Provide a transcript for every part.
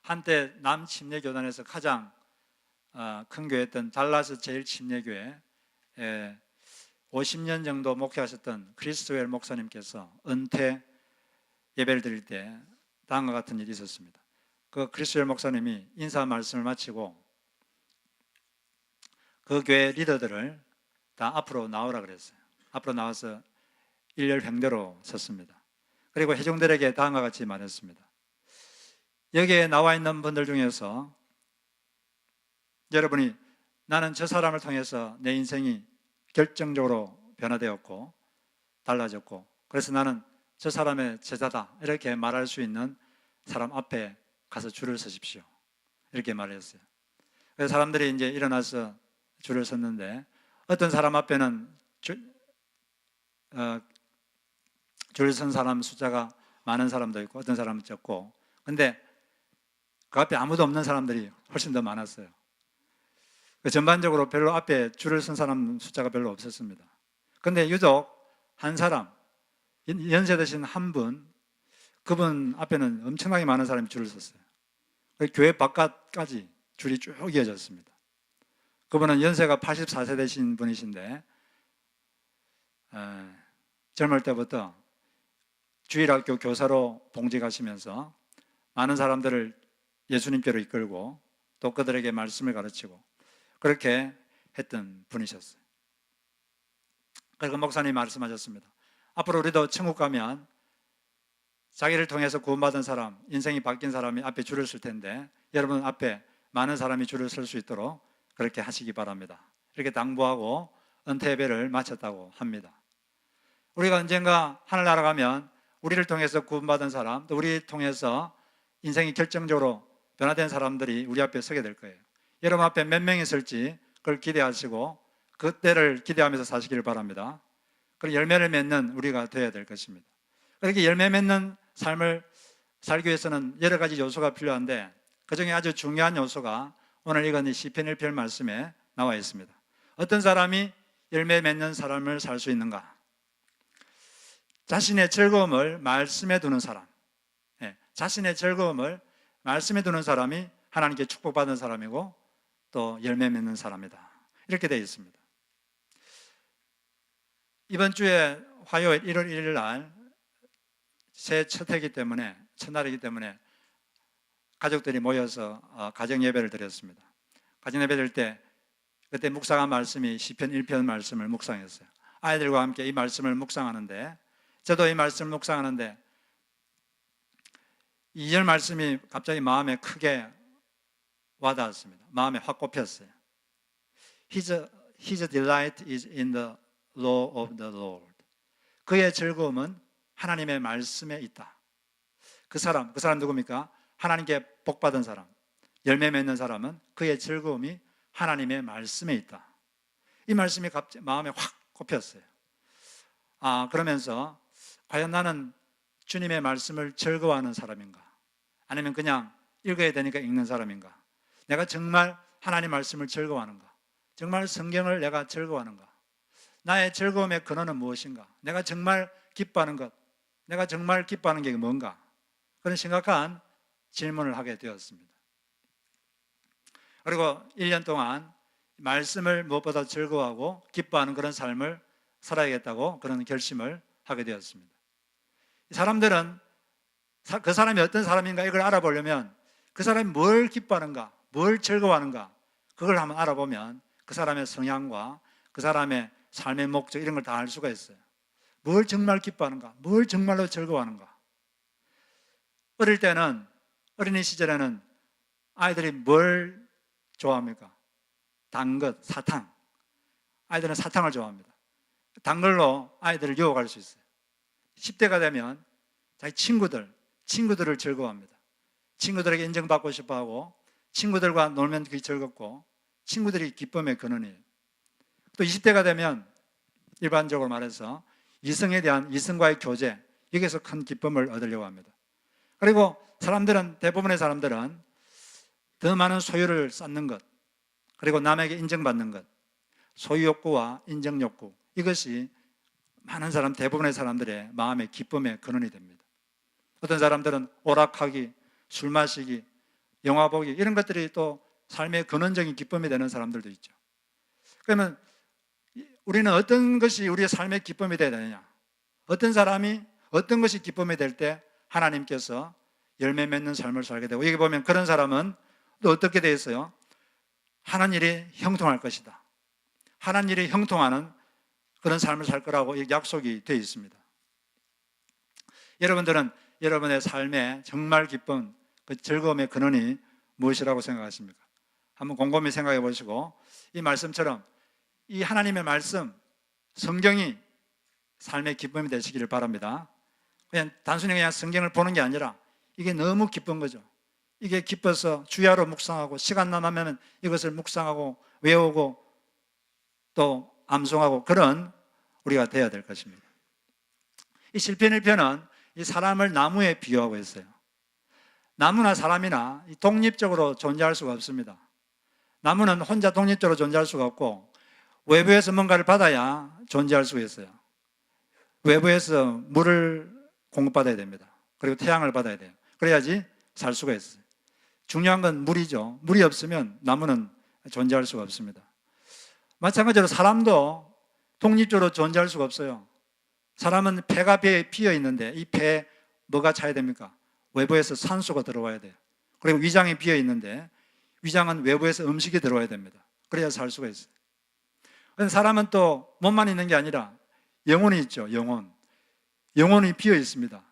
한때 남침례교단에서 가장 큰 교회였던 달라스 제일침례교회 50년 정도 목회하셨던 크리스웰 목사님께서 은퇴 예배를 드릴 때 다음과 같은 일이 있었습니다. 그 크리스웰 목사님이 인사 말씀을 마치고 그 교회 리더들을 다 앞으로 나오라 그랬어요. 앞으로 나와서 일렬횡대로 섰습니다. 그리고 회중들에게 다음과 같이 말했습니다. 여기에 나와 있는 분들 중에서 여러분이 나는 저 사람을 통해서 내 인생이 결정적으로 변화되었고 달라졌고 그래서 나는 저 사람의 제자다 이렇게 말할 수 있는 사람 앞에 가서 줄을 서십시오. 이렇게 말했어요. 그래서 사람들이 이제 일어나서 줄을 섰는데 어떤 사람 앞에는 줄 선 사람 숫자가 많은 사람도 있고 어떤 사람은 적고 근데 그 앞에 아무도 없는 사람들이 훨씬 더 많았어요. 전반적으로 별로 앞에 줄을 선 사람 숫자가 별로 없었습니다. 근데 유독 한 사람, 연세 드신 한 분, 그분 앞에는 엄청나게 많은 사람이 줄을 섰어요. 교회 바깥까지 줄이 쭉 이어졌습니다. 그분은 연세가 84세 되신 분이신데 젊을 때부터 주일학교 교사로 봉직하시면서 많은 사람들을 예수님께로 이끌고 또 그들에게 말씀을 가르치고 그렇게 했던 분이셨어요. 그리고 목사님이 말씀하셨습니다. 앞으로 우리도 천국 가면 자기를 통해서 구원받은 사람, 인생이 바뀐 사람이 앞에 줄을 설 텐데 여러분 앞에 많은 사람이 줄을 설 수 있도록 그렇게 하시기 바랍니다. 이렇게 당부하고 은퇴 예배를 마쳤다고 합니다. 우리가 언젠가 하늘나라 가면 우리를 통해서 구원받은 사람, 또 우리를 통해서 인생이 결정적으로 변화된 사람들이 우리 앞에 서게 될 거예요. 여러분 앞에 몇 명이 설지 그걸 기대하시고 그때를 기대하면서 사시길 바랍니다. 그리고 열매를 맺는 우리가 되어야 될 것입니다. 그렇게 열매 맺는 삶을 살기 위해서는 여러 가지 요소가 필요한데 그 중에 아주 중요한 요소가 오늘 읽은 시편 1편 말씀에 나와 있습니다. 어떤 사람이 열매 맺는 삶을 살 수 있는가? 자신의 즐거움을 말씀에 두는 사람, 자신의 즐거움을 말씀에 두는 사람이 하나님께 축복받은 사람이고 또 열매 맺는 사람이다. 이렇게 되어 있습니다. 이번 주에 화요일 1월 1일 날 새해 첫 해이기 때문에 첫날이기 때문에 가족들이 모여서 가정 예배를 드렸습니다. 가정 예배 드릴 때 그때 묵상한 말씀이 시편 1편 말씀을 묵상했어요. 아이들과 함께 이 말씀을 묵상하는데 저도 이 말씀을 묵상하는데 2절 말씀이 갑자기 마음에 크게 와닿았습니다. 마음에 확 꼽혔어요. His delight is in the law of the Lord. 그의 즐거움은 하나님의 말씀에 있다. 그 사람 누굽니까? 하나님께 복받은 사람, 열매 맺는 사람은 그의 즐거움이 하나님의 말씀에 있다. 이 말씀이 갑자기 마음에 확 꼽혔어요. 그러면서 과연 나는 주님의 말씀을 즐거워하는 사람인가? 아니면 그냥 읽어야 되니까 읽는 사람인가? 내가 정말 하나님 말씀을 즐거워하는가? 정말 성경을 내가 즐거워하는가? 나의 즐거움의 근원은 무엇인가? 내가 정말 기뻐하는 것, 내가 정말 기뻐하는 게 뭔가? 그런 심각한 질문을 하게 되었습니다. 그리고 1년 동안 말씀을 무엇보다 즐거워하고 기뻐하는 그런 삶을 살아야겠다고 그런 결심을 하게 되었습니다. 사람들은 그 사람이 어떤 사람인가 이걸 알아보려면 그 사람이 뭘 기뻐하는가, 뭘 즐거워하는가 그걸 한번 알아보면 그 사람의 성향과 그 사람의 삶의 목적 이런 걸 다 알 수가 있어요. 뭘 정말 기뻐하는가, 뭘 정말로 즐거워하는가. 어릴 때는, 어린이 시절에는 아이들이 뭘 좋아합니까? 단 것, 사탕. 아이들은 사탕을 좋아합니다. 단 걸로 아이들을 유혹할 수 있어요. 10대가 되면 자기 친구들을 즐거워합니다. 친구들에게 인정받고 싶어하고 친구들과 놀면 그게 즐겁고 친구들이 기쁨의 근원이에요. 또 20대가 되면 일반적으로 말해서 이성과의 교제, 여기서 큰 기쁨을 얻으려고 합니다. 그리고 대부분의 사람들은 더 많은 소유를 쌓는 것, 그리고 남에게 인정받는 것, 소유욕구와 인정욕구, 이것이 대부분의 사람들의 마음의 기쁨의 근원이 됩니다. 어떤 사람들은 오락하기, 술 마시기, 영화 보기 이런 것들이 또 삶의 근원적인 기쁨이 되는 사람들도 있죠. 그러면 우리는 어떤 것이 우리의 삶의 기쁨이 되어야 되느냐? 어떤 사람이 어떤 것이 기쁨이 될 때 하나님께서 열매 맺는 삶을 살게 되고, 여기 보면 그런 사람은 또 어떻게 되어 있어요? 하는 일이 형통할 것이다. 하는 일이 형통하는 그런 삶을 살 거라고 약속이 되어 있습니다. 여러분들은 여러분의 삶에 정말 기쁜 그 즐거움의 근원이 무엇이라고 생각하십니까? 한번 곰곰이 생각해 보시고, 이 말씀처럼 이 하나님의 말씀, 성경이 삶의 기쁨이 되시기를 바랍니다. 그냥 단순히 그냥 성경을 보는 게 아니라 이게 너무 기쁜 거죠. 이게 기뻐서 주야로 묵상하고, 시간 남으면 이것을 묵상하고 외우고 또 암송하고, 그런 우리가 되어야 될 것입니다. 이 시편 1편은 이 사람을 나무에 비유하고 있어요. 나무나 사람이나 독립적으로 존재할 수가 없습니다. 나무는 혼자 독립적으로 존재할 수가 없고, 외부에서 뭔가를 받아야 존재할 수가 있어요. 외부에서 물을 공급받아야 됩니다. 그리고 태양을 받아야 돼요. 그래야지 살 수가 있어요. 중요한 건 물이죠. 물이 없으면 나무는 존재할 수가 없습니다. 마찬가지로 사람도 독립적으로 존재할 수가 없어요. 사람은 폐가 비어 있는데 이 폐에 뭐가 차야 됩니까? 외부에서 산소가 들어와야 돼요. 그리고 위장이 비어 있는데 위장은 외부에서 음식이 들어와야 됩니다. 그래야 살 수가 있어요. 사람은 또 몸만 있는 게 아니라 영혼이 있죠. 영혼이 비어 있습니다.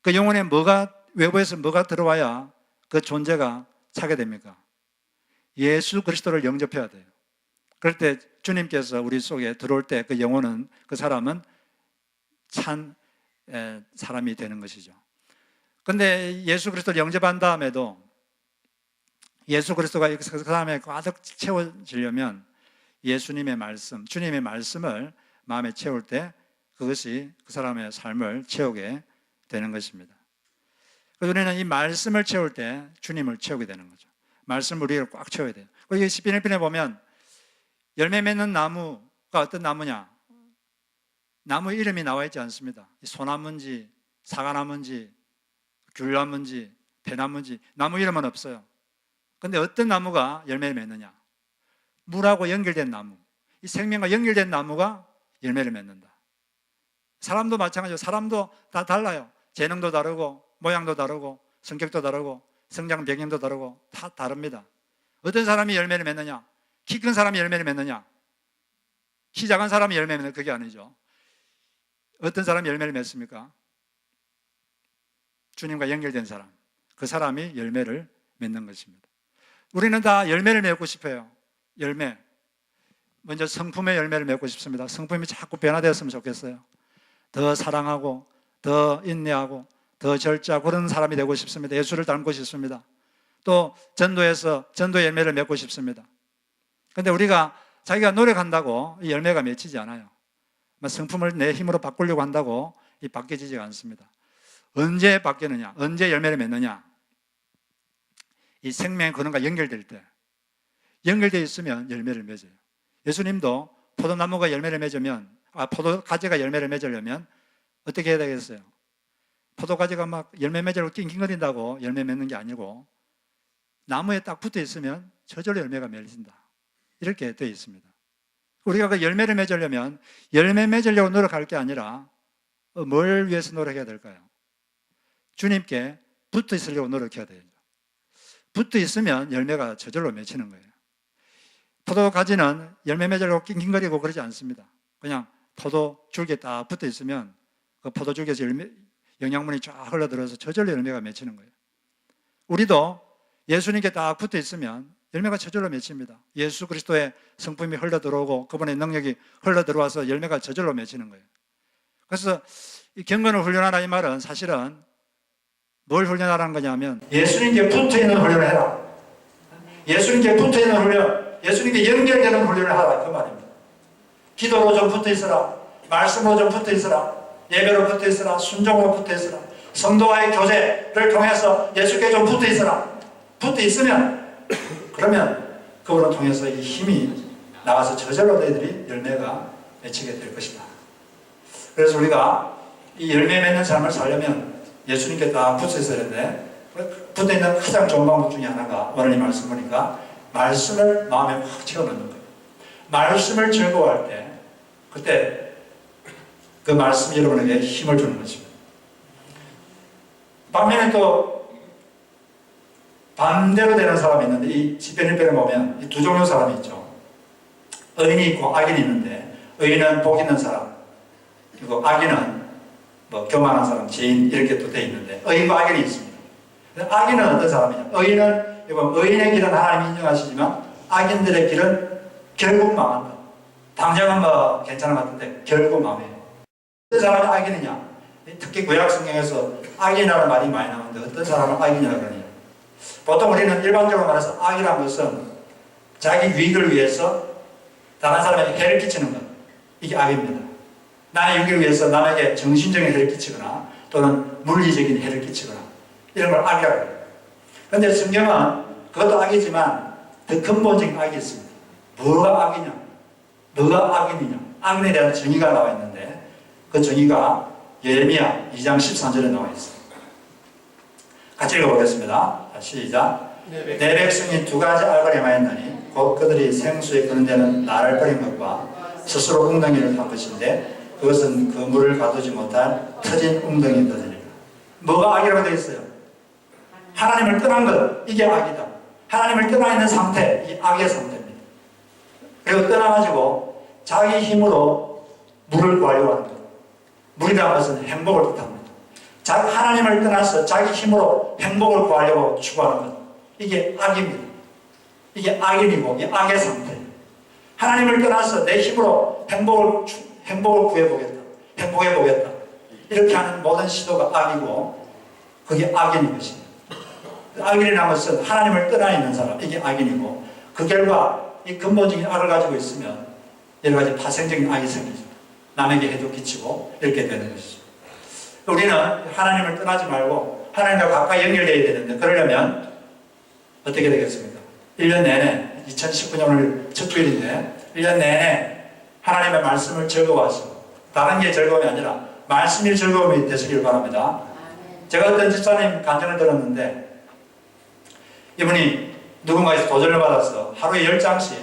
그 영혼에 외부에서 뭐가 들어와야 그 존재가 차게 됩니까? 예수 그리스도를 영접해야 돼요. 그럴 때 주님께서 우리 속에 들어올 때 그 영혼은, 그 사람은 찬 사람이 되는 것이죠. 그런데 예수 그리스도를 영접한 다음에도 예수 그리스도가 그 사람에 가득 채워지려면 예수님의 말씀, 주님의 말씀을 마음에 채울 때 그것이 그 사람의 삶을 채우게 되는 것입니다. 그래서 우리는 이 말씀을 채울 때 주님을 채우게 되는 거죠. 말씀을 우리를 꽉 채워야 돼요. 그리고 시편 1편에 보면 열매 맺는 나무가 어떤 나무냐? 나무 이름이 나와 있지 않습니다. 소나무인지 사과나무인지 귤나무인지 배나무인지 나무 이름은 없어요. 그런데 어떤 나무가 열매를 맺느냐? 물하고 연결된 나무, 이 생명과 연결된 나무가 열매를 맺는다. 사람도 마찬가지로 사람도 다 달라요. 재능도 다르고 모양도 다르고 성격도 다르고 성장 배경도 다르고 다 다릅니다. 어떤 사람이 열매를 맺느냐? 키 큰 사람이 열매를 맺느냐? 키 작은 사람이 열매를 맺느냐? 그게 아니죠. 어떤 사람이 열매를 맺습니까? 주님과 연결된 사람, 그 사람이 열매를 맺는 것입니다. 우리는 다 열매를 맺고 싶어요. 열매. 먼저 성품의 열매를 맺고 싶습니다. 성품이 자꾸 변화되었으면 좋겠어요. 더 사랑하고 더 인내하고 더 절제하고 그런 사람이 되고 싶습니다. 예수를 닮고 싶습니다. 또 전도에서 전도의 열매를 맺고 싶습니다. 그런데 우리가 자기가 노력한다고 이 열매가 맺히지 않아요. 성품을 내 힘으로 바꾸려고 한다고 이 바뀌지가 않습니다. 언제 바뀌느냐? 언제 열매를 맺느냐? 이 생명의 근원과 연결될 때, 연결되어 있으면 열매를 맺어요. 예수님도 포도나무가 열매를 맺으면, 포도가지가 열매를 맺으려면 어떻게 해야 되겠어요? 포도가지가 막 열매 맺으려고 낑낑거린다고 열매 맺는 게 아니고 나무에 딱 붙어 있으면 저절로 열매가 맺힌다. 이렇게 되어 있습니다. 우리가 그 열매를 맺으려면 열매 맺으려고 노력할 게 아니라 뭘 위해서 노력해야 될까요? 주님께 붙어 있으려고 노력해야 돼요. 붙어 있으면 열매가 저절로 맺히는 거예요. 포도가지는 열매 맺으려고 낑낑거리고 그러지 않습니다. 그냥 포도 줄기에 딱 붙어 있으면 그 포도 줄기에서 영양분이 쫙 흘러들어서 저절로 열매가 맺히는 거예요. 우리도 예수님께 딱 붙어 있으면 열매가 저절로 맺힙니다. 예수 그리스도의 성품이 흘러들어오고 그분의 능력이 흘러들어와서 열매가 저절로 맺히는 거예요. 그래서 이 경건을 훈련하라 이 말은 사실은 뭘 훈련하라는 거냐면 예수님께 붙어있는 훈련을 해라. 예수님께 붙어있는 훈련, 예수님께 연결되는 훈련을 하라 그 말입니다. 기도로 좀 붙어있어라. 말씀으로 좀 붙어있어라. 예배로 붙어있어라. 순종으로 붙어있어라. 성도와의 교제를 통해서 예수께 좀 붙어있어라. 붙어있으면 그러면 그거로 통해서 이 힘이 나와서 저절로 너희들이 열매가 맺히게 될 것이다. 그래서 우리가 이 열매 맺는 삶을 살려면 예수님께 딱 붙어 있어야 되는데 붙어있는 가장 좋은 방법 중에 하나가 오늘 이 말씀 보니까 말씀을 마음에 확 채워넣는 거예요. 말씀을 즐거워할 때 그때 그 말씀이 여러분에게 힘을 주는 것입니다. 반면에 또 반대로 되는 사람이 있는데 이 시편일편에 보면 이 두 종류 사람이 있죠. 의인이 있고 악인이 있는데 의인은 복 있는 사람 그리고 악인은 뭐 교만한 사람, 죄인 이렇게 또 되어 있는데 의인과 악인이 있습니다. 악인은 어떤 사람이냐? 의인은 의인의 길은 하나님이 인정하시지만 악인들의 길은 결국 망한다. 당장은 뭐 괜찮은 것 같은데 결국 망해요. 어떤 사람이 악인이냐? 특히 구약 성경에서 악인이라는 말이 많이 나오는데 어떤 사람은 악인이라고 그러냐? 보통 우리는 일반적으로 말해서 악이라는 것은 자기 유익을 위해서 다른 사람에게 해를 끼치는 것, 이게 악입니다. 나의 유익을 위해서 남에게 정신적인 해를 끼치거나 또는 물리적인 해를 끼치거나 이런 걸 악이라고 해요. 그런데 성경은 그것도 악이지만 더 근본적인 악이 있습니다. 뭐가 악이냐? 뭐가 악인이냐? 악인에 대한 정의가 나와 있는데 그 정의가 예레미야 2장 13절에 나와 있습니다. 같이 읽어보겠습니다. 시작. 내 백성이 두 가지 악을 행하였나니 곧 그들이 생수에 그런 데는 나를 버린 것과 스스로 웅덩이를 판 것인데 그것은 그 물을 가두지 못할 터진 웅덩이들이니라. 뭐가 악이라고 되어 있어요? 하나님을 떠난 것, 이게 악이다. 하나님을 떠나 있는 상태, 이 악의 상태입니다. 그리고 떠나가지고 자기 힘으로 물을 구하려고 하는 것. 물이라는 것은 행복을 뜻합니다. 하나님을 떠나서 자기 힘으로 행복을 구하려고 추구하는 것. 이게 악입니다. 이게 악인이고, 이게 악의 상태. 하나님을 떠나서 내 힘으로 행복을 구해보겠다. 행복해보겠다. 이렇게 하는 모든 시도가 악이고, 그게 악인인 것입니다. 악인이라는 것은 하나님을 떠나 있는 사람, 이게 악인이고, 그 결과 이 근본적인 악을 가지고 있으면 여러 가지 파생적인 악이 생기죠. 남에게 해도 끼치고 이렇게 되는 것이죠. 우리는 하나님을 떠나지 말고 하나님과 가까이 연결되어야 되는데 그러려면 어떻게 되겠습니까? 1년 내내 2019년 오늘 첫 주일인데 1년 내내 하나님의 말씀을 즐거워하시고 다른 게 즐거움이 아니라 말씀이 즐거움이 되시길 바랍니다. 제가 어떤 집사님 간증을 들었는데 이분이 누군가에서 도전을 받아서 하루에 10장씩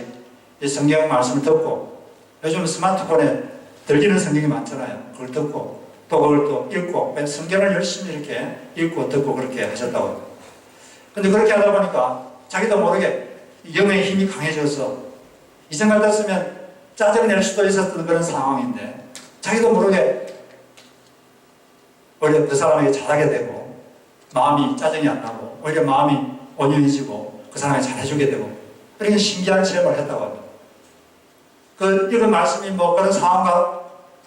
이 성경 말씀을 듣고 요즘 스마트폰에 들리는 성경이 많잖아요. 그걸 듣고 또 그걸 또 읽고 성경을 열심히 이렇게 읽고 듣고 그렇게 하셨다고 합니다. 근데 그렇게 하다 보니까 자기도 모르게 영의 힘이 강해져서 이전 같았으면 짜증낼 수도 있었던 그런 상황인데 자기도 모르게 오히려 그 사람에게 잘하게 되고 마음이 짜증이 안 나고 오히려 마음이 온유해지고 그 사람에게 잘해주게 되고 이렇게 신기한 체험을 했다고 합니다. 그 읽은 말씀이 뭐 그런 상황과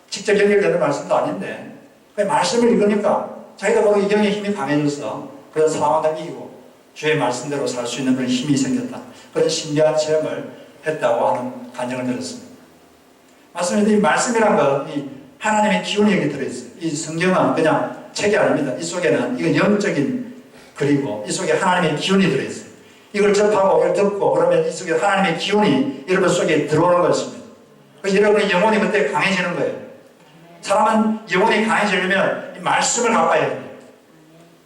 직접 연결되는 말씀도 아닌데 그 말씀을 읽으니까 자기도 모르게 영의 힘이 강해져서 그런 상황을 이기고 주의 말씀대로 살 수 있는 그런 힘이 생겼다. 그런 신기한 체험을 했다고 하는 간증을 들었습니다. 맞습니다. 이 말씀이란 건 이 하나님의 기운이 여기 들어있어요. 이 성경은 그냥 책이 아닙니다. 이 속에는 이건 영적인 글이고 이 속에 하나님의 기운이 들어있어요. 이걸 접하고 이걸 듣고 그러면 이 속에 하나님의 기운이 여러분 속에 들어오는 것입니다. 그래서 여러분의 영혼이 그때 강해지는 거예요. 사람은 영혼이 강해지려면 이 말씀을 가까이 해야 돼요.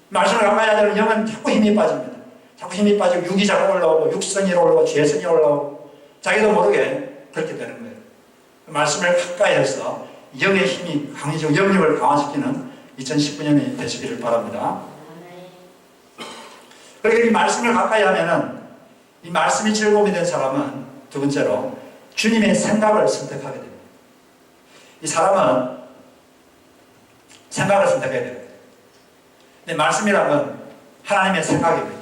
말씀을 가까이 하려면 영은 자꾸 힘이 빠집니다. 자꾸 힘이 빠지고 육이 자꾸 올라오고 육성이 올라오고 죄성이 올라오고 자기도 모르게 그렇게 되는 거예요. 말씀을 가까이 해서 영의 힘이 강해지고 영력을 강화시키는 2019년이 되시기를 바랍니다. 그러니까 이 말씀을 가까이 하면은 이 말씀이 즐거움이 된 사람은 두 번째로 주님의 생각을 선택하게 됩니다. 이 사람은 생각을 선택해야 됩니다. 근데 말씀이란 건 하나님의 생각입니다.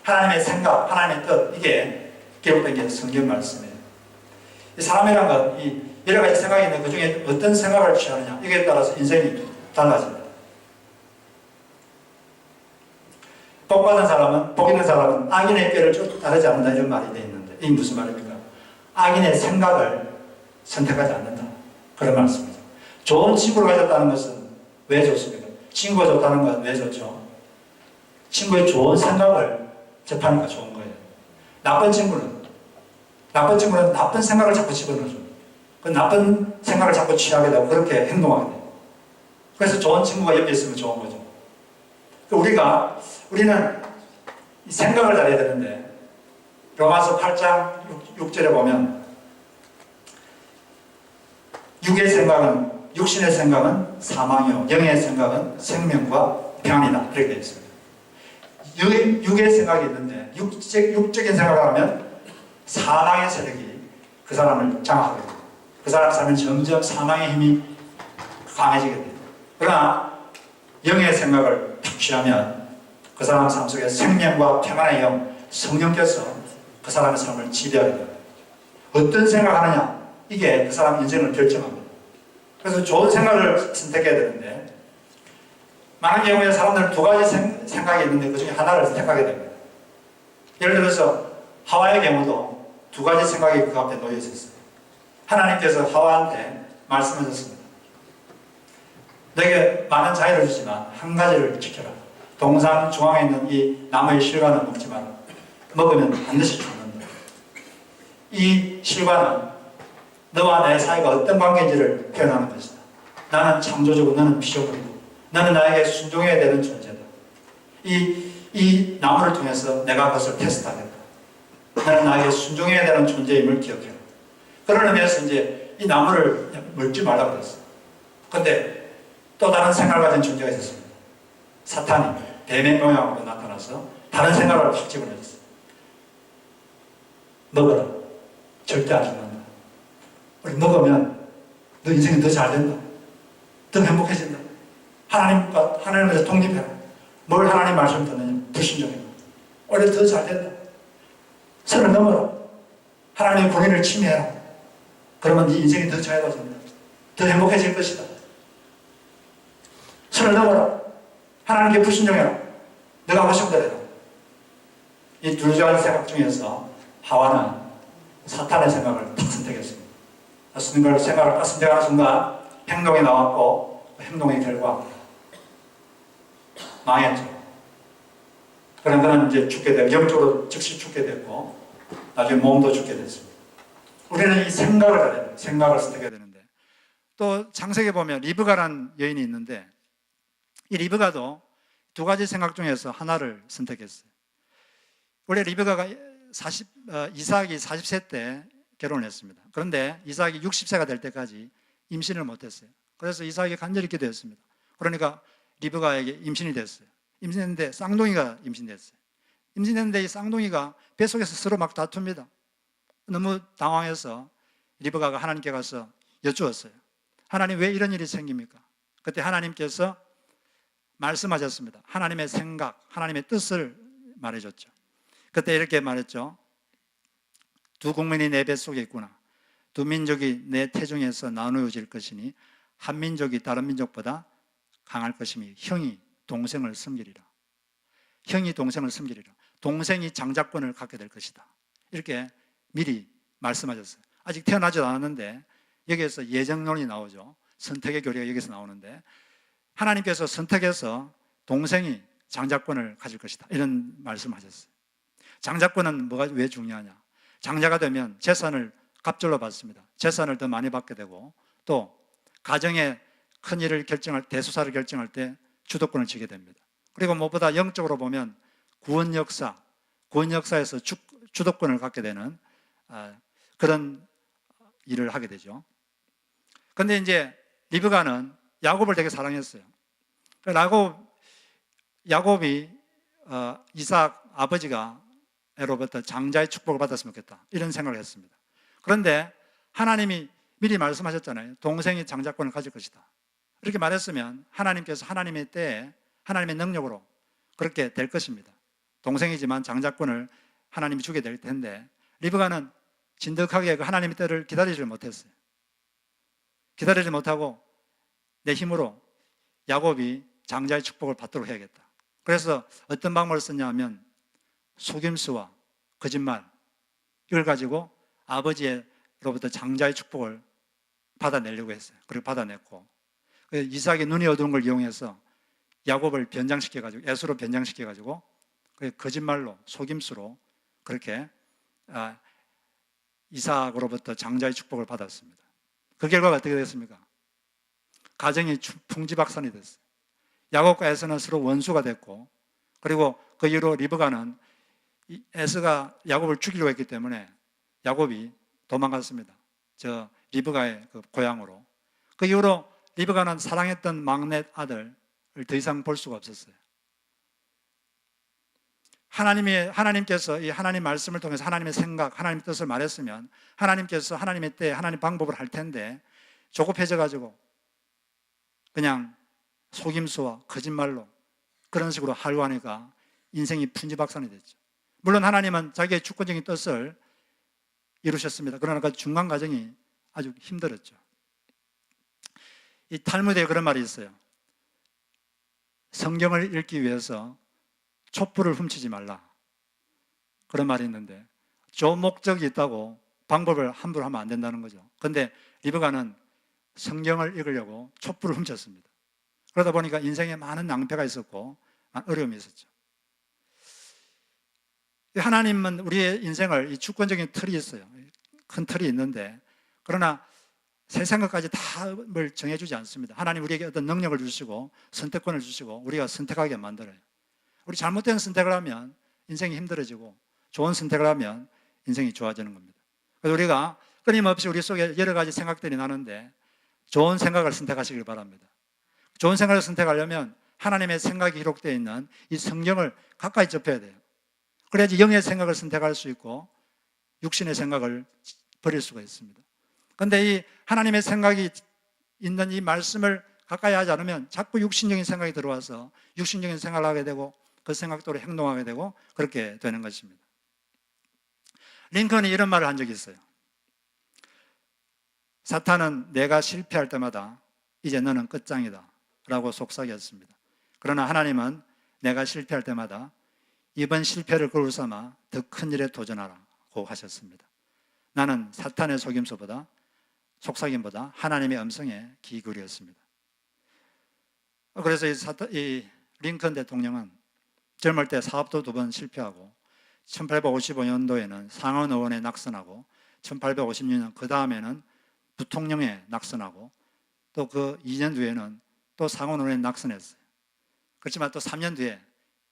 하나님의 생각, 하나님의 뜻, 이게 기록된 게 성경 말씀이에요. 이 사람이란 건 이 여러 가지 생각이 있는데 그 중에 어떤 생각을 취하느냐, 이게 따라서 인생이 달라집니다. 복 받은 사람은, 복 있는 사람은 악인의 꾀를 쭉 따르지 않는다, 이런 말이 되어 있는데, 이게 무슨 말입니까? 악인의 생각을 선택하지 않는다. 그런 말씀이죠. 좋은 친구를 가졌다는 것은 왜 좋습니까? 친구가 좋다는 건 왜 좋죠? 친구의 좋은 생각을 접하니까 좋은 거예요. 나쁜 친구는 나쁜 생각을 자꾸 집어넣어줘요. 그 나쁜 생각을 자꾸 취하게 되고 그렇게 행동하게 돼요. 그래서 좋은 친구가 옆에 있으면 좋은 거죠. 우리는 이 생각을 잘해야 되는데 로마서 8장 6절에 보면 육의 생각은 육신의 생각은 사망이요 영의 생각은 생명과 평안이다 이렇게 되어 있습니다. 육의 생각이 있는데 육적인 생각을 하면 사망의 세력이 그 사람을 장악하게 됩니다. 그 사람 삶은 점점 사망의 힘이 강해지게 됩니다. 그러나 영의 생각을 취하면 그 사람 삶 속에 생명과 평안의 영 성령께서 그 사람의 삶을 지배하게 됩니다. 어떤 생각하느냐 이게 그 사람 인생을 결정합니다. 그래서 좋은 생각을 선택해야 되는데 많은 경우에 사람들은 두 가지 생각이 있는데 그 중에 하나를 선택하게 됩니다. 예를 들어서 하와의 경우도 두 가지 생각이 그 앞에 놓여 있었어요. 하나님께서 하와한테 말씀하셨습니다. 너에게 많은 자유를 주지만 한 가지를 지켜라. 동산 중앙에 있는 이 나무의 실과는 먹지 마라. 먹으면 반드시 죽는다. 이 실과는 너와 내 사이가 어떤 관계인지를 표현하는 것이다. 나는 창조주고 너는 피조물이고 너는 나에게 순종해야 되는 존재다. 이 나무를 통해서 내가 그것을 테스트하겠다. 너는 나에게 순종해야 되는 존재임을 기억해라. 그런 의미에서 이제 이 나무를 먹지 말라고 그랬어요. 그런데 또 다른 생각을 가진 존재가 있었습니다. 사탄이 뱀의 모양으로 나타나서 다른 생각을 확 집어넣었어요. 먹어라. 절대 안 죽는다. 우리 먹으면 너 인생이 더 잘 된다. 더 행복해진다. 하나님에서 독립해라. 뭘 하나님 말씀 듣느냐? 불신종이다. 오히려 더 잘 된다. 선을 넘어라. 하나님의 권위를 침해해라. 그러면 네 인생이 더 자유로워진다. 더 행복해질 것이다. 선을 넘어라. 하나님께 불신종해라. 내가 하고 싶은 대로 해라. 이 두 가지 생각 중에서 하와는 사탄의 생각을 딱 선택했습니다. 생각을 딱 선택하는 순간 행동이 나왔고 행동의 결과 망했죠. 그런 그는 이제 죽게 되고 영적으로 즉시 죽게 됐고 나중에 몸도 죽게 됐습니다. 우리는 이 생각을 잘해야 돼요. 생각을 선택해야 되는데 또 창세기에 보면 리브가라는 여인이 있는데 이 리브가도 두 가지 생각 중에서 하나를 선택했어요. 원래 리브가가 이삭이 40세 때 결혼을 했습니다. 그런데 이삭이 60세가 될 때까지 임신을 못했어요. 그래서 이삭이 간절히 기도했습니다. 그러니까 리브가에게 임신이 됐어요. 임신했는데 쌍둥이가 임신됐어요. 임신했는데 이 쌍둥이가 뱃속에서 서로 막 다툽니다. 너무 당황해서 리브가가 하나님께 가서 여쭈었어요. 하나님 왜 이런 일이 생깁니까? 그때 하나님께서 말씀하셨습니다. 하나님의 생각, 하나님의 뜻을 말해줬죠. 그때 이렇게 말했죠. 두 국민이 내 뱃속에 있구나. 두 민족이 내 태중에서 나누어질 것이니 한 민족이 다른 민족보다 강할 것이니 형이 동생을 섬기리라. 형이 동생을 섬기리라. 동생이 장자권을 갖게 될 것이다. 이렇게 미리 말씀하셨어요. 아직 태어나지도 않았는데 여기에서 예정론이 나오죠. 선택의 교리가 여기서 나오는데 하나님께서 선택해서 동생이 장자권을 가질 것이다. 이런 말씀하셨어요. 장자권은 왜 중요하냐? 장자가 되면 재산을 갑절로 받습니다. 재산을 더 많이 받게 되고 또 가정의 큰 일을 결정할 때, 대소사를 결정할 때 주도권을 쥐게 됩니다. 그리고 무엇보다 영적으로 보면 구원 역사에서 주도권을 갖게 되는 그런 일을 하게 되죠. 그런데 이제 리브가는 야곱을 되게 사랑했어요. 야곱이 이삭 아버지로부터 장자의 축복을 받았으면 좋겠다. 이런 생각을 했습니다. 그런데 하나님이 미리 말씀하셨잖아요. 동생이 장자권을 가질 것이다. 이렇게 말했으면 하나님께서 하나님의 때에 하나님의 능력으로 그렇게 될 것입니다. 동생이지만 장자권을 하나님이 주게 될 텐데 리브가는 진득하게 그 하나님의 때를 기다리지 못했어요. 기다리지 못하고 내 힘으로 야곱이 장자의 축복을 받도록 해야겠다. 그래서 어떤 방법을 썼냐 하면 속임수와 거짓말 이걸 가지고 아버지로부터 장자의 축복을 받아내려고 했어요. 그리고 받아냈고 이삭의 눈이 어두운 걸 이용해서 야곱을 변장시켜가지고 에서로 변장시켜가지고 거짓말로 속임수로 그렇게 이삭으로부터 장자의 축복을 받았습니다. 그 결과가 어떻게 됐습니까? 가정이 풍지박산이 됐어요. 야곱과 에서는 서로 원수가 됐고 그리고 그 이후로 리브가는 이 에서가 야곱을 죽이려고 했기 때문에 야곱이 도망갔습니다. 저 리브가의 그 고향으로. 그 이후로 리브가는 사랑했던 막내 아들을 더 이상 볼 수가 없었어요. 하나님께서 이 하나님 말씀을 통해서 하나님의 생각, 하나님의 뜻을 말했으면 하나님께서 하나님의 때, 하나님 방법을 할 텐데 조급해져가지고 그냥 속임수와 거짓말로 그런 식으로 하려고 하니까 인생이 풍지박산이 됐죠. 물론 하나님은 자기의 주권적인 뜻을 이루셨습니다. 그러나 그 중간 과정이 아주 힘들었죠. 이 탈무드에 그런 말이 있어요. 성경을 읽기 위해서 촛불을 훔치지 말라. 그런 말이 있는데 좋은 목적이 있다고 방법을 함부로 하면 안 된다는 거죠. 그런데 리브가는 성경을 읽으려고 촛불을 훔쳤습니다. 그러다 보니까 인생에 많은 낭패가 있었고 어려움이 있었죠. 하나님은 우리의 인생을 이 주권적인 틀이 있어요. 큰 틀이 있는데 그러나 세상 것까지 답을 정해주지 않습니다. 하나님 우리에게 어떤 능력을 주시고 선택권을 주시고 우리가 선택하게 만들어요. 우리 잘못된 선택을 하면 인생이 힘들어지고 좋은 선택을 하면 인생이 좋아지는 겁니다. 그래서 우리가 끊임없이 우리 속에 여러 가지 생각들이 나는데 좋은 생각을 선택하시길 바랍니다. 좋은 생각을 선택하려면 하나님의 생각이 기록되어 있는 이 성경을 가까이 접해야 돼요. 그래야지 영의 생각을 선택할 수 있고 육신의 생각을 버릴 수가 있습니다. 그런데 이 하나님의 생각이 있는 이 말씀을 가까이 하지 않으면 자꾸 육신적인 생각이 들어와서 육신적인 생각을 하게 되고 그 생각대로 행동하게 되고 그렇게 되는 것입니다. 링컨이 이런 말을 한 적이 있어요. 사탄은 내가 실패할 때마다 이제 너는 끝장이다 라고 속삭였습니다. 그러나 하나님은 내가 실패할 때마다 이번 실패를 거울 삼아 더 큰 일에 도전하라고 하셨습니다. 나는 사탄의 속삭임보다 하나님의 음성에 귀 기울였습니다. 그래서 이 링컨 대통령은 젊을 때 사업도 2번 실패하고 1855년도에는 상원 의원에 낙선하고 1856년 그 다음에는 부통령에 낙선하고 또 그 2년 뒤에는 또 상원 의원에 낙선했어요. 그렇지만 또 3년 뒤에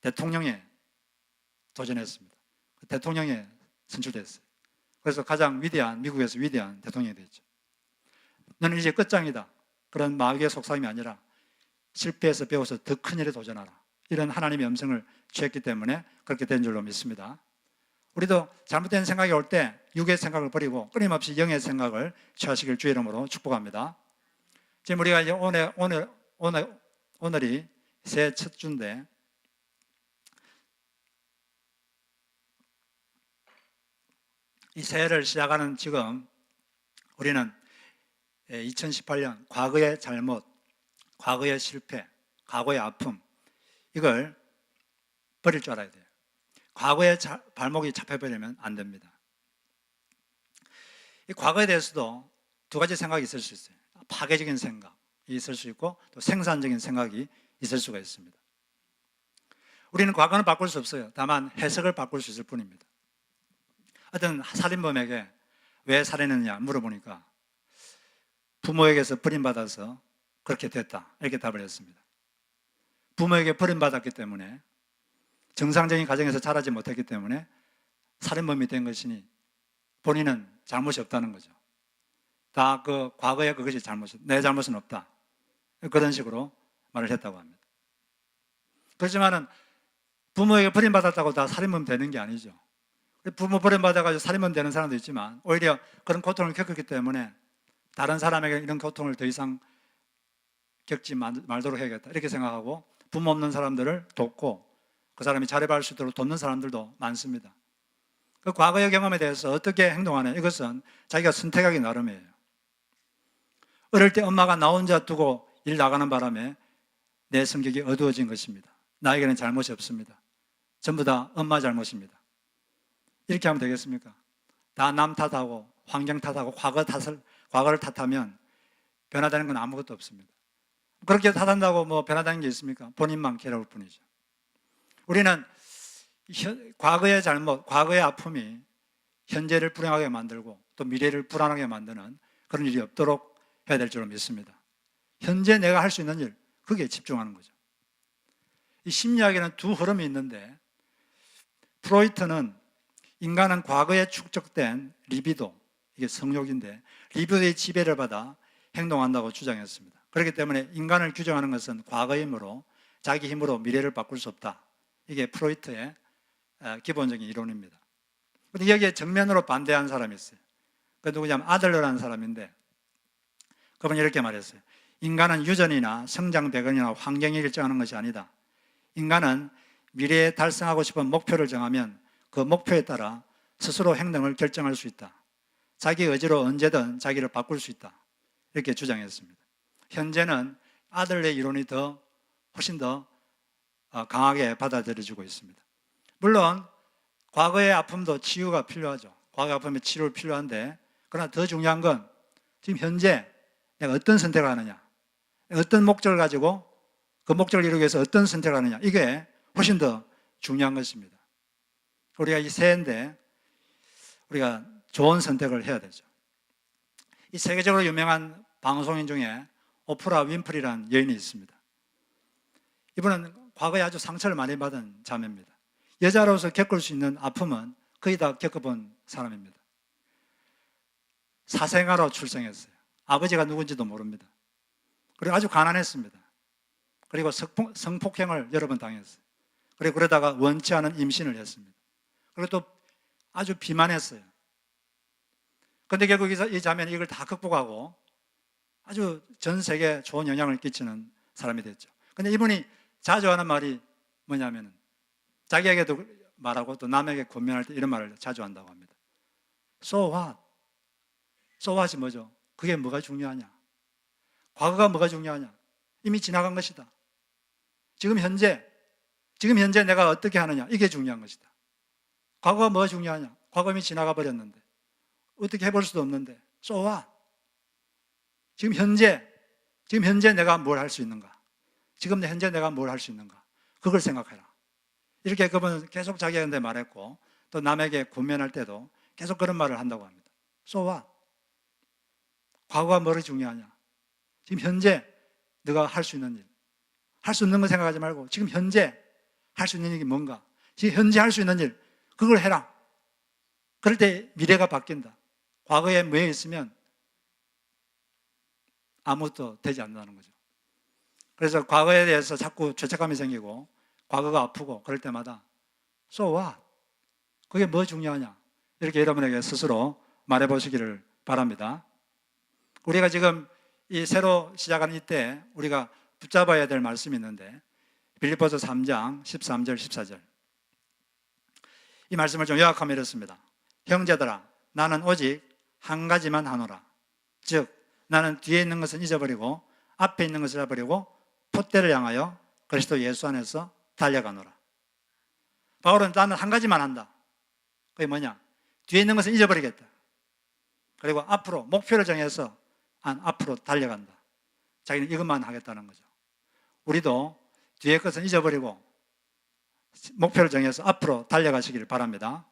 대통령에 도전했습니다. 대통령에 선출됐어요. 그래서 미국에서 위대한 대통령이 됐죠. 너는 이제 끝장이다. 그런 마귀의 속삭임이 아니라 실패해서 배워서 더 큰 일에 도전하라. 이런 하나님의 음성을 취했기 때문에 그렇게 된 줄로 믿습니다. 우리도 잘못된 생각이 올 때 육의 생각을 버리고 끊임없이 영의 생각을 취하시길 주의 이름으로 축복합니다. 지금 우리가 이제 오늘이 새해 첫 주인데 이 새해를 시작하는 지금 우리는 2018년 과거의 잘못, 과거의 실패, 과거의 아픔 이걸 버릴 줄 알아야 돼요. 과거의 발목이 잡혀버리면 안 됩니다. 이 과거에 대해서도 2가지 생각이 있을 수 있어요. 파괴적인 생각이 있을 수 있고 또 생산적인 생각이 있을 수가 있습니다. 우리는 과거는 바꿀 수 없어요. 다만 해석을 바꿀 수 있을 뿐입니다. 어떤 살인범에게 왜 살인했느냐 물어보니까 부모에게서 버림받아서 그렇게 됐다 이렇게 답을 했습니다. 부모에게 버림받았기 때문에 정상적인 가정에서 자라지 못했기 때문에 살인범이 된 것이니 본인은 잘못이 없다는 거죠. 다 그 과거에 그것이 내 잘못은 없다. 그런 식으로 말을 했다고 합니다. 그렇지만은 부모에게 버림받았다고 다 살인범 되는 게 아니죠. 부모 버림받아가지고 살인범 되는 사람도 있지만 오히려 그런 고통을 겪었기 때문에 다른 사람에게 이런 고통을 더 이상 겪지 말도록 해야겠다 이렇게 생각하고 부모 없는 사람들을 돕고 그 사람이 자립할 수 있도록 돕는 사람들도 많습니다. 그 과거의 경험에 대해서 어떻게 행동하냐 이것은 자기가 선택하기 나름이에요. 어릴 때 엄마가 나 혼자 두고 일 나가는 바람에 내 성격이 어두워진 것입니다. 나에게는 잘못이 없습니다. 전부 다 엄마 잘못입니다. 이렇게 하면 되겠습니까? 다 남 탓하고 환경 탓하고 과거를 탓하면 변화되는 건 아무것도 없습니다. 그렇게 탓한다고 뭐 변화되는 게 있습니까? 본인만 괴로울 뿐이죠. 우리는 과거의 잘못, 과거의 아픔이 현재를 불행하게 만들고 또 미래를 불안하게 만드는 그런 일이 없도록 해야 될 줄로 믿습니다. 현재 내가 할 수 있는 일, 거기에 집중하는 거죠. 이 심리학에는 2 흐름이 있는데 프로이트는 인간은 과거에 축적된 리비도, 이게 성욕인데 리비도의 지배를 받아 행동한다고 주장했습니다. 그렇기 때문에 인간을 규정하는 것은 과거의 힘으로, 자기 힘으로 미래를 바꿀 수 없다. 이게 프로이트의 기본적인 이론입니다. 근데 여기에 정면으로 반대한 사람이 있어요. 그 누구냐면 아들러라는 사람인데, 그분이 이렇게 말했어요. 인간은 유전이나 성장 배경이나 환경이 결정하는 것이 아니다. 인간은 미래에 달성하고 싶은 목표를 정하면 그 목표에 따라 스스로 행동을 결정할 수 있다. 자기 의지로 언제든 자기를 바꿀 수 있다. 이렇게 주장했습니다. 현재는 아들의 이론이 훨씬 더 강하게 받아들여지고 있습니다. 물론 과거의 아픔도 치유가 필요하죠. 과거의 아픔에 치료가 필요한데, 그러나 더 중요한 건 지금 현재 내가 어떤 선택을 하느냐, 어떤 목적을 가지고 그 목적을 이루기 위해서 어떤 선택을 하느냐, 이게 훨씬 더 중요한 것입니다. 우리가 이 새해인데 우리가 좋은 선택을 해야 되죠. 이 세계적으로 유명한 방송인 중에 오프라 윈프리라는 여인이 있습니다. 이분은 과거에 아주 상처를 많이 받은 자매입니다. 여자로서 겪을 수 있는 아픔은 거의 다 겪어본 사람입니다. 사생아로 출생했어요. 아버지가 누군지도 모릅니다. 그리고 아주 가난했습니다. 그리고 성폭행을 여러 번 당했어요. 그리고 그러다가 원치 않은 임신을 했습니다. 그리고 또 아주 비만했어요. 그런데 결국 이 자매는 이걸 다 극복하고 아주 전 세계에 좋은 영향을 끼치는 사람이 됐죠. 그런데 이분이 자주 하는 말이 뭐냐면, 자기에게도 말하고 또 남에게 권면할 때 이런 말을 자주 한다고 합니다. So what? So what이 뭐죠? 그게 뭐가 중요하냐? 과거가 뭐가 중요하냐? 이미 지나간 것이다. 지금 현재 내가 어떻게 하느냐, 이게 중요한 것이다. 과거가 뭐가 중요하냐? 과거 이미 지나가 버렸는데 어떻게 해볼 수도 없는데 So what? 지금 현재 내가 뭘 할 수 있는가? 지금 현재 내가 뭘 할 수 있는가? 그걸 생각해라. 이렇게 그분은 계속 자기한테 말했고, 또 남에게 권면할 때도 계속 그런 말을 한다고 합니다. So what? 과거가 뭐가 중요하냐? 지금 현재 네가 할 수 있는 일, 할 수 없는 거 생각하지 말고 지금 현재 할 수 있는 일이 뭔가, 지금 현재 할 수 있는 일, 그걸 해라. 그럴 때 미래가 바뀐다. 과거에 뭐 있으면 아무것도 되지 않는다는 거죠. 그래서 과거에 대해서 자꾸 죄책감이 생기고 과거가 아프고 그럴 때마다 So what? 그게 뭐 중요하냐? 이렇게 여러분에게 스스로 말해보시기를 바랍니다. 우리가 지금 이 새로 시작하는 이때 우리가 붙잡아야 될 말씀이 있는데, 빌립보서 3장 13절 14절, 이 말씀을 좀 요약하면 이렇습니다. 형제들아, 나는 오직 한 가지만 하노라. 즉 나는 뒤에 있는 것은 잊어버리고 앞에 있는 것을 잊어버리고 폿대를 향하여 그리스도 예수 안에서 달려가노라. 바울은 나는 한 가지만 한다. 그게 뭐냐? 뒤에 있는 것은 잊어버리겠다. 그리고 앞으로 목표를 정해서 앞으로 달려간다. 자기는 이것만 하겠다는 거죠. 우리도 뒤에 것은 잊어버리고 목표를 정해서 앞으로 달려가시기를 바랍니다.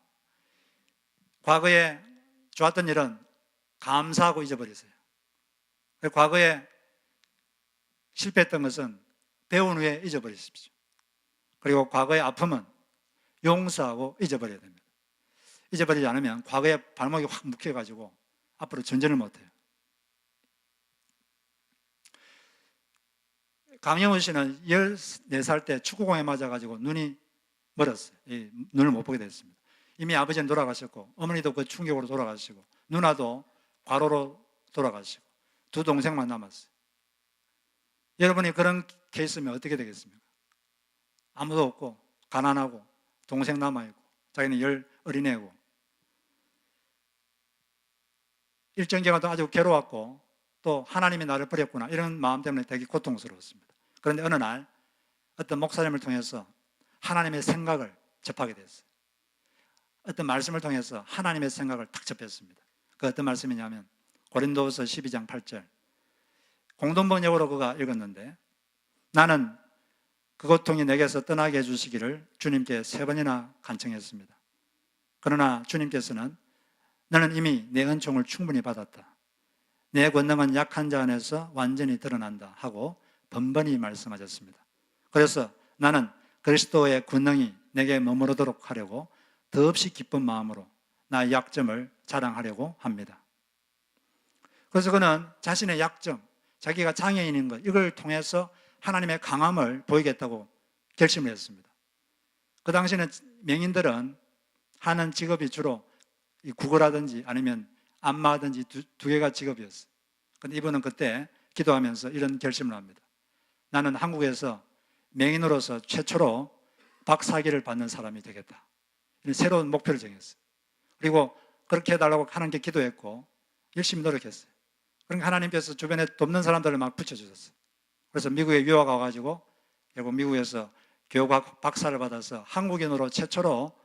과거에 좋았던 일은 감사하고 잊어버리세요. 과거에 실패했던 것은 배운 후에 잊어버리십시오. 그리고 과거의 아픔은 용서하고 잊어버려야 됩니다. 잊어버리지 않으면 과거에 발목이 확 묶여가지고 앞으로 전진을 못해요. 강영훈 씨는 14살 때 축구공에 맞아가지고 눈이 멀었어요. 눈을 못 보게 됐습니다. 이미 아버지는 돌아가셨고 어머니도 그 충격으로 돌아가시고 누나도 과로로 돌아가시고 두 동생만 남았어요. 여러분이 그런 케이스면 어떻게 되겠습니까? 아무도 없고 가난하고 동생 남아있고 자기는 어린애고 일정 기간 동안 아주 괴로웠고 또 하나님이 나를 버렸구나 이런 마음 때문에 되게 고통스러웠습니다. 그런데 어느 날 어떤 목사님을 통해서 하나님의 생각을 접하게 됐어요. 어떤 말씀을 통해서 하나님의 생각을 탁 접했습니다. 그 어떤 말씀이냐면 고린도후서 12장 8절, 공동번역으로 그가 읽었는데, 나는 그 고통이 내게서 떠나게 해주시기를 주님께 3번이나 간청했습니다. 그러나 주님께서는 너는 이미 내 은총을 충분히 받았다. 내 권능은 약한 자 안에서 완전히 드러난다 하고 번번이 말씀하셨습니다. 그래서 나는 그리스도의 권능이 내게 머무르도록 하려고 더없이 기쁜 마음으로 나의 약점을 자랑하려고 합니다. 그래서 그는 자신의 약점, 자기가 장애인인 것, 이걸 통해서 하나님의 강함을 보이겠다고 결심을 했습니다. 그 당시에는 명인들은 하는 직업이 주로 국어라든지 아니면 안마하든지 두 개가 직업이었어요. 그런데 이분은 그때 기도하면서 이런 결심을 합니다. 나는 한국에서 명인으로서 최초로 박사학위를 받는 사람이 되겠다. 이런 새로운 목표를 정했어요. 그리고 그렇게 해달라고 하나님께 기도했고 열심히 노력했어요. 그러니까 하나님께서 주변에 돕는 사람들을 막 붙여주셨어요. 그래서 미국에 유학 와가지고 결국 미국에서 교육학 박사를 받아서 한국인으로 최초로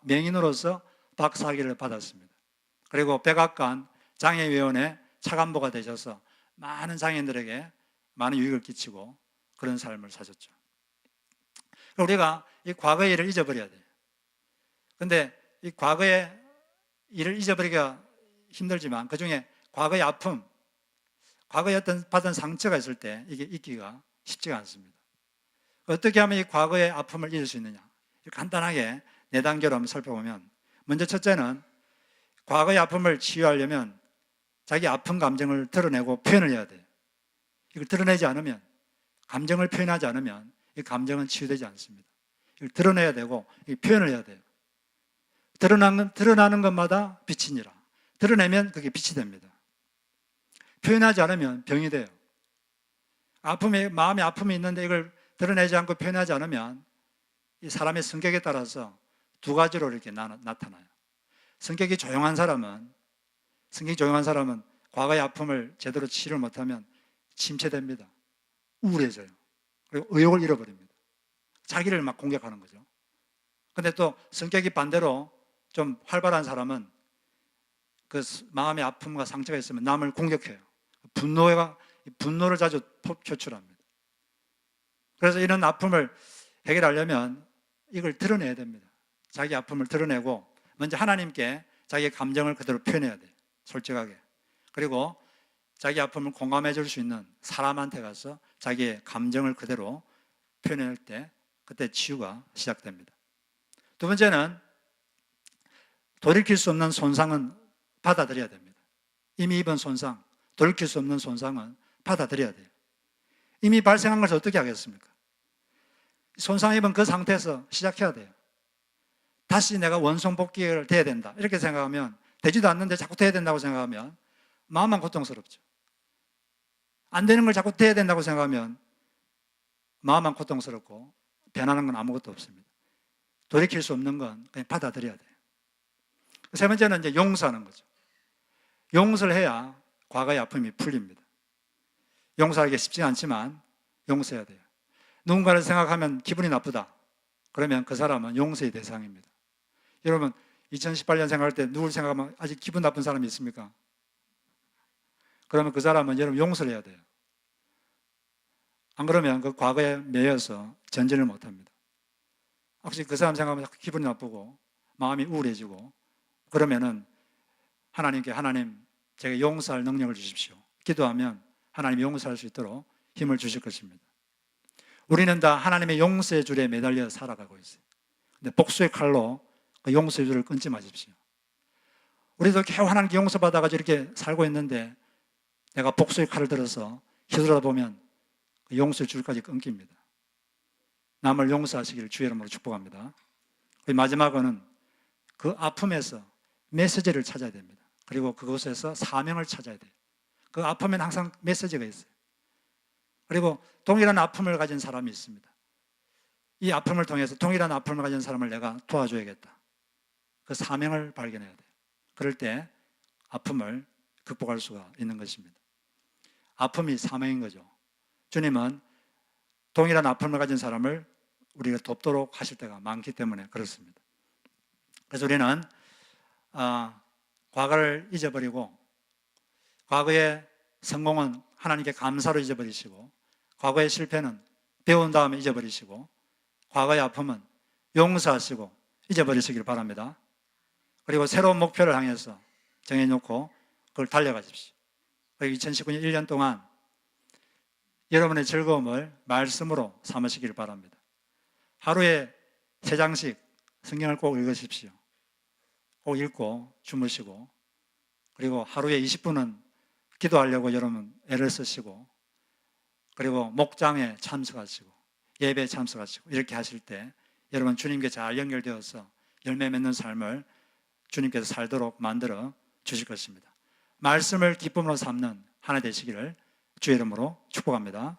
명인으로서 박사학위를 받았습니다. 그리고 백악관 장애위원회 차관보가 되셔서 많은 장애인들에게 많은 유익을 끼치고 그런 삶을 사셨죠. 우리가 이 과거의 일을 잊어버려야 돼요. 그런데 이 과거의 일을 잊어버리기가 힘들지만 그 중에 과거의 아픔, 과거에 어떤 받은 상처가 있을 때 이게 잊기가 쉽지가 않습니다. 어떻게 하면 이 과거의 아픔을 잊을 수 있느냐? 간단하게 4단계로 한번 살펴보면, 먼저 첫째는 과거의 아픔을 치유하려면 자기 아픈 감정을 드러내고 표현을 해야 돼요. 이걸 드러내지 않으면, 감정을 표현하지 않으면 이 감정은 치유되지 않습니다. 이걸 드러내야 되고 표현을 해야 돼요. 드러나는 것마다 빛이니라. 드러내면 그게 빛이 됩니다. 표현하지 않으면 병이 돼요. 마음에 아픔이 있는데 이걸 드러내지 않고 표현하지 않으면 이 사람의 성격에 따라서 2가지로 이렇게 나타나요. 성격이 조용한 사람은 과거의 아픔을 제대로 치료를 못하면 침체됩니다. 우울해져요. 그리고 의욕을 잃어버립니다. 자기를 막 공격하는 거죠. 근데 또 성격이 반대로 좀 활발한 사람은 그 마음의 아픔과 상처가 있으면 남을 공격해요. 분노를 자주 표출합니다. 그래서 이런 아픔을 해결하려면 이걸 드러내야 됩니다. 자기 아픔을 드러내고 먼저 하나님께 자기의 감정을 그대로 표현해야 돼요. 솔직하게. 그리고 자기 아픔을 공감해 줄 수 있는 사람한테 가서 자기의 감정을 그대로 표현할 때 그때 치유가 시작됩니다. 2번째는 돌이킬 수 없는 손상은 받아들여야 됩니다. 이미 입은 손상, 돌이킬 수 없는 손상은 받아들여야 돼요. 이미 발생한 것을 어떻게 하겠습니까? 손상 입은 그 상태에서 시작해야 돼요. 다시 내가 원성복귀를 돼야 된다 이렇게 생각하면, 되지도 않는데 자꾸 돼야 된다고 생각하면 마음만 고통스럽죠. 안 되는 걸 자꾸 돼야 된다고 생각하면 마음만 고통스럽고 변하는 건 아무것도 없습니다. 돌이킬 수 없는 건 그냥 받아들여야 돼요. 3번째는 이제 용서하는 거죠. 용서를 해야 과거의 아픔이 풀립니다. 용서하기가 쉽지 않지만 용서해야 돼요. 누군가를 생각하면 기분이 나쁘다. 그러면 그 사람은 용서의 대상입니다. 여러분 2018년 생각할 때 누굴 생각하면 아직 기분 나쁜 사람이 있습니까? 그러면 그 사람은 여러분 용서를 해야 돼요. 안 그러면 그 과거에 매여서 전진을 못합니다. 혹시 그 사람 생각하면 기분이 나쁘고 마음이 우울해지고 그러면은 하나님께, 하나님 제가 용서할 능력을 주십시오. 기도하면 하나님이 용서할 수 있도록 힘을 주실 것입니다. 우리는 다 하나님의 용서의 줄에 매달려 살아가고 있어요. 근데 복수의 칼로 그 용서의 줄을 끊지 마십시오. 우리도 겨우 하나님께 용서받아가지고 이렇게 살고 있는데 내가 복수의 칼을 들어서 휘두르다 보면 그 용서의 줄까지 끊깁니다. 남을 용서하시기를 주의 이름으로 축복합니다. 마지막은 그 아픔에서 메시지를 찾아야 됩니다. 그리고 그곳에서 사명을 찾아야 돼요. 그 아픔에는 항상 메시지가 있어요. 그리고 동일한 아픔을 가진 사람이 있습니다. 이 아픔을 통해서 동일한 아픔을 가진 사람을 내가 도와줘야겠다. 그 사명을 발견해야 돼요. 그럴 때 아픔을 극복할 수가 있는 것입니다. 아픔이 사명인 거죠. 주님은 동일한 아픔을 가진 사람을 우리가 돕도록 하실 때가 많기 때문에 그렇습니다. 그래서 우리는 과거를 잊어버리고, 과거의 성공은 하나님께 감사로 잊어버리시고, 과거의 실패는 배운 다음에 잊어버리시고, 과거의 아픔은 용서하시고 잊어버리시길 바랍니다. 그리고 새로운 목표를 향해서 정해놓고 그걸 달려가십시오. 2019년 1년 동안 여러분의 즐거움을 말씀으로 삼으시길 바랍니다. 하루에 3장씩 성경을 꼭 읽으십시오. 꼭 읽고 주무시고, 그리고 하루에 20분은 기도하려고 여러분 애를 쓰시고, 그리고 목장에 참석하시고 예배에 참석하시고 이렇게 하실 때 여러분 주님께 잘 연결되어서 열매 맺는 삶을 주님께서 살도록 만들어 주실 것입니다. 말씀을 기쁨으로 삼는 하나 되시기를 주의 이름으로 축복합니다.